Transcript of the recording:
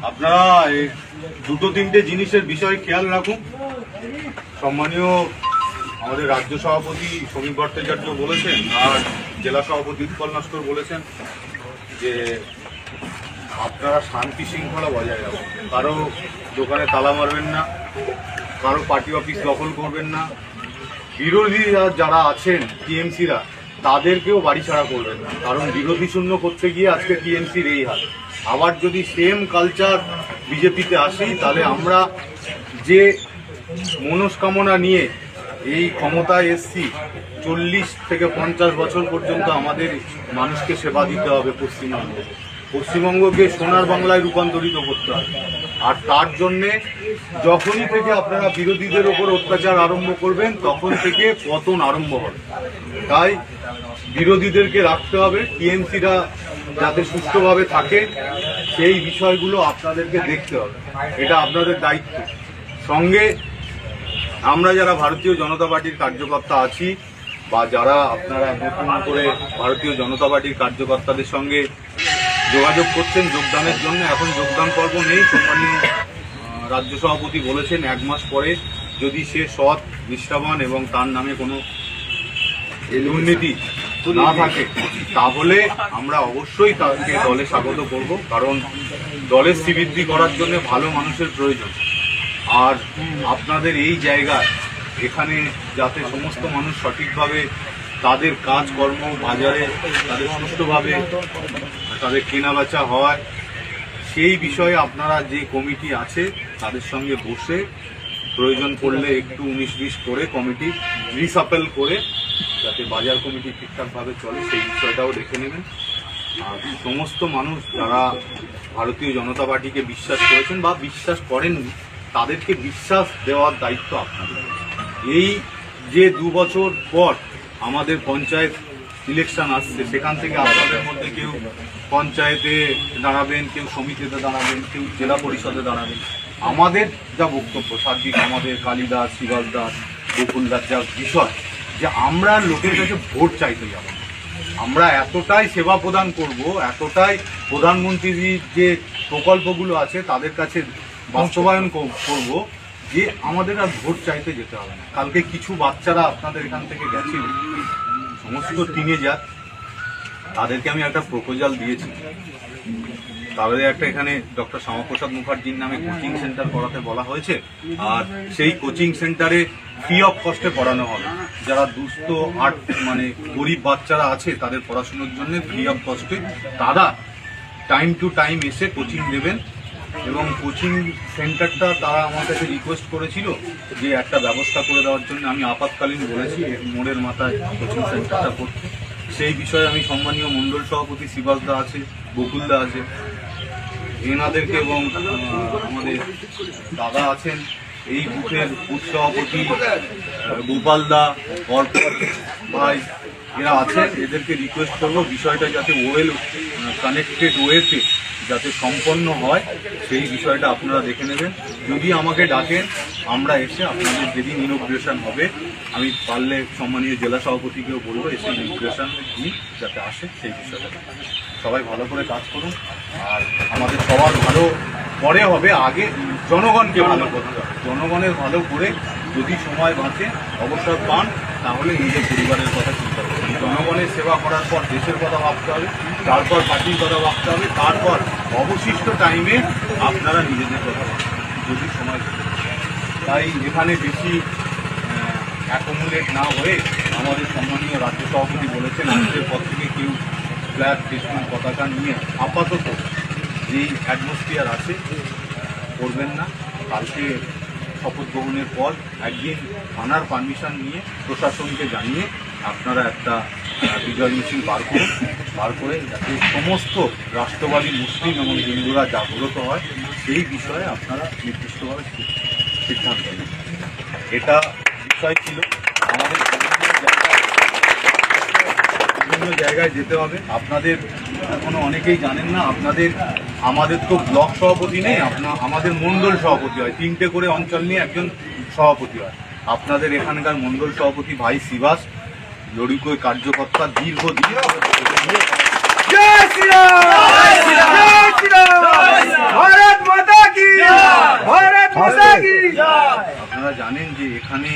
আপনারা দুটো তিনটে জিনিসের বিষয়ে খেয়াল রাখুন। সম্মানীয় আমাদের রাজ্য সভাপতি সমীপ ভট্টাচার্য বলেছেন, আর জেলা সভাপতি উৎপল নস্কর বলেছেন যে আপনারা শান্তি শৃঙ্খলা বজায় রাখুন, কারো দোকানে তালা মারবেন না, কারো পার্টি অফিস দখল করবেন না, বিরোধীরা যারা আছেন টিএমসিরা তাদেরকেও বাড়ি ছাড়া করবেন না, কারণ বিরোধী শূন্য করতে গিয়ে আজকে টিএমসির এই হাল। আবার যদি সেম কালচার বিজেপিতে আসি, তাহলে আমরা যে মনস্কামনা নিয়ে এই ক্ষমতায় এসছি, 40 থেকে 50 বছর পর্যন্ত আমাদের মানুষকে সেবা দিতে হবে। পশ্চিমবঙ্গকে সোনার বাংলায় রূপান্তরিত করতে হবে। আর তার জন্যে যখনই থেকে আপনারা বিরোধীদের ওপর অত্যাচার আরম্ভ করবেন, তখন থেকে পতন আরম্ভ হবে। তাই বিরোধীদেরকে রাখতে হবে, টিএমসিরা যাতে সুষ্ঠুভাবে থাকে সেই বিষয়গুলো আপনাদেরকে দেখতে হবে, এটা আপনাদের দায়িত্ব। সঙ্গে আমরা যারা ভারতীয় জনতা পার্টির কার্যকর্তা আছি, বা যারা আপনারা নতুন করে ভারতীয় জনতা পার্টির কার্যকর্তাদের সঙ্গে যোগাযোগ করছেন যোগদানের জন্য, এখন যোগদান পর্ব নেই। সম্মানীয় রাজ্য সভাপতি বলেছেন 1 মাস পরে যদি সে সৎ, নিষ্ঠাবান এবং তার নামে কোনো দুর্নীতি না থাকে, তাহলে আমরা অবশ্যই তাকে দলে স্বাগত করব, কারণ দলের শ্রীবৃদ্ধি করার জন্য ভালো মানুষের প্রয়োজন। আর আপনাদের এই জায়গায় এখানে যাতে সমস্ত মানুষ সঠিকভাবে তাদের কাজকর্ম বাজারে তাদের সুষ্ঠুভাবে তাদের কেনাবেচা হয়, সেই বিষয়ে আপনারা যে কমিটি আছে তাদের সঙ্গে বসে প্রয়োজন পড়লে একটু 19-20 করে কমিটি রিসাপেল করে যাতে বাজার কমিটি ঠিকঠাকভাবে চলে সেই বিষয়টাও দেখে নেবেন। আর সমস্ত মানুষ যারা ভারতীয় জনতা পার্টিকে বিশ্বাস করেছেন বা বিশ্বাস করেননি, তাদেরকে বিশ্বাস দেওয়ার দায়িত্ব আপনাদের। এই যে 2 বছর পর আমাদের পঞ্চায়েত ইলেকশন আসছে, সেখান থেকে আপনাদের মধ্যে কেউ পঞ্চায়েতে দাঁড়াবেন, কেউ সমিতিতে দাঁড়াবেন, কেউ জেলা পরিষদে দাঁড়াবেন। আমাদের যা বক্তব্য সার্বিক, আমাদের কালিদাস, শিবাস দাস, বকুল দাস যা বিষয়, যে আমরা লোকের কাছে ভোট চাইতে যাব না, আমরা এতটাই সেবা প্রদান করব, এতটাই প্রধানমন্ত্রীর যে প্রকল্পগুলো আছে তাদের কাছে বাস্তবায়ন করব, যে আমাদের আর ভোট চাইতে যেতে হবে না। কালকে কিছু বাচ্চারা আপনাদের এখান থেকে গেছিল, সমস্ত টিনেজার, তাদেরকে আমি একটা প্রপোজাল দিয়েছি। তাদের একটা এখানে ডক্টর শ্যামাপ্রসাদ মুখার্জির নামে কোচিং সেন্টার করাতে বলা হয়েছে, আর সেই কোচিং সেন্টারে ফ্রি অফ কস্টে পড়ানো হবে। যারা দুস্থ মানে গরিব বাচ্চারা আছে তাদের পড়াশোনার জন্য ফ্রি অফ কস্টে তারা টাইম টু টাইম এসে কোচিং দেবেন। এবং কোচিং সেন্টারটা তারা আমার কাছে রিকোয়েস্ট করেছিল যে একটা ব্যবস্থা করে দেওয়ার জন্য। আমি আপাতকালীন বলেছি মোড়ের মাথায় কোচিং সেন্টারটা করতে। সেই বিষয়ে আমি সম্মানীয় মণ্ডল সভাপতি শিবাস দা আছে, বকুল দা আছে, এনাদেরকে এবং আমাদের দাদা আছেন এই বুথের বুথ সভাপতি গোপাল দা, অর্পণ ভাই, এরা আছেন, এদেরকে রিকোয়েস্ট করবো বিষয়টা যাতে ওয়েল কানেক্টেড ওয়েতে যাতে সম্পন্ন হয় সেই বিষয়টা আপনারা দেখে নেবেন। যদি আমাকে ডাকেন, আমরা এসে আপনাদের যেদিন ইনোগ্রেশন হবে, আমি পারলে সম্মানীয় জেলা সভাপতিকেও বলবো এসে ইনোগ্রেশন দিই যাতে আসে সেই বিষয়টা। সবাই ভালো করে কাজ করুন, আর আমাদের সবার ভালো পরে হবে, আগে জনগণকে ভালো করতে হবে। জনগণের ভালো করে যদি সময় বাঁচে, অবসর পান, তাহলে নিজের পরিবারের কথা চিন্তা করবে। জনগণের সেবা করার পর দেশের কথা ভাবতে হবে, তারপর পার্টির কথা ভাবতে হবে, তারপর অবশিষ্ট টাইমে আপনারা নিজেদের কথা ভাবতে যদি সময় থাকে। তাই এখানে বেশি অ্যাকোমোডেট না হয়ে আমাদের সম্মানীয় রাজ্য সভাপতি বলেছেন আজকের পর থেকে কেউ ফ্ল্যাগ, টেস্টিং, পতাকা নিয়ে আপাতত যেই অ্যাটমসফিয়ার আছে করবেন না। কালকে শপথ গ্রহণের পর একদিন থানার পারমিশন নিয়ে প্রশাসনকে জানিয়ে আপনারা একটা বিজয় মিছিল বার করে যাতে সমস্ত রাষ্ট্রবাদী মুসলিম এবং হিন্দুরা জাগ্রত হয় সেই বিষয়ে আপনারা নির্দিষ্টভাবে সিদ্ধান্ত নেন। এটা বিষয় ছিল। আমাদের বিভিন্ন জায়গায় যেতে হবে। আপনাদের এখনো অনেকেই জানেন না, আমাদের তো ব্লক সভাপতি নেই, আমাদের মণ্ডল সভাপতি হয়। 3টে করে অঞ্চল নিয়ে একজন সভাপতি হয়। আপনাদের এখানকার মণ্ডল সভাপতি ভাই শিবাস লড়িকই কার্যকর্তা দীর্ঘদিন। আপনারা জানেন যে এখানে